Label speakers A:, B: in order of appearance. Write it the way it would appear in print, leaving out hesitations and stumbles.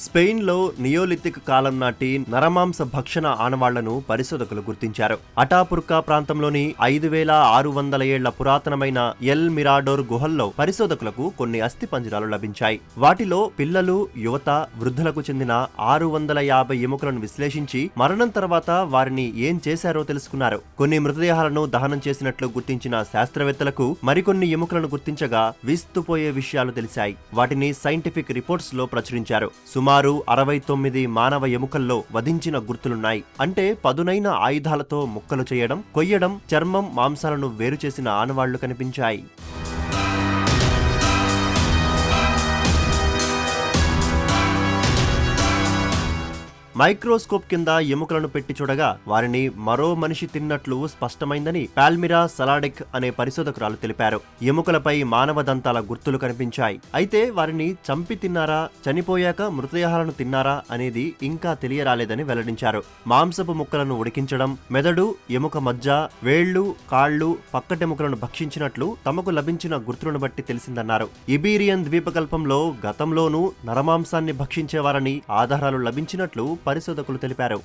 A: స్పెయిన్లో neolithic కాలం నాటి నరమాంస భక్షణ ఆనవాళ్లను పరిశోధకులు గుర్తించారు. అటాపుర్కా ప్రాంతంలోని 5600 ఏళ్ల పురాతనమైన ఎల్ మిరాడోర్ గుహల్లో పరిశోధకులకు కొన్ని అస్థిపంజరాలు లభించాయి. వాటిలో పిల్లలు, యువత, వృద్ధులకు చెందిన 650 ఎముకలను విశ్లేషించి మరణం తర్వాత వారిని ఏం చేశారో తెలుసుకున్నారు. కొన్ని మృతదేహాలను దహనం చేసినట్లు గుర్తించిన శాస్త్రవేత్తలకు మరికొన్ని ఎముకలను గుర్తించగా విస్తుపోయే విషయాలు తెలిసాయి. వాటిని సైంటిఫిక్ రిపోర్ట్స్ లో ప్రచురించారు. సుమారు 69 మానవ ఎముకల్లో వధించిన గుర్తులున్నాయి. అంటే పదునైన ఆయుధాలతో ముక్కలు చేయడం, కొయ్యడం, చర్మం, మాంసాలను వేరు చేసిన ఆనవాళ్లు కనిపించాయి. మైక్రోస్కోప్ కింద ఎముకలను పెట్టి చూడగా వారిని మరో మనిషి తిన్నట్లు స్పష్టమైందని పాల్మిరా సలాడెక్ అనే పరిశోధకురాలు తెలిపారు. ఎముకలపై మానవ దంతాల గుర్తులు కనిపించాయి. అయితే వారిని చంపి తిన్నారా, చనిపోయాక మృతదేహాలను తిన్నారా అనేది ఇంకా తెలియరాలేదని వెల్లడించారు. మాంసపు ముక్కలను ఉడికించడం, మెదడు, ఎముక మజ్జ, వేళ్లు, కాళ్లు, పక్కటెముకలను భక్షించినట్లు తమకు లభించిన గుర్తులను బట్టి తెలిసిందన్నారు. ఇబీరియన్ ద్వీపకల్పంలో గతంలోనూ నరమాంసాన్ని భక్షించేవారని ఆధారాలు లభించినట్లు పరిశోధకులు తెలిపారు.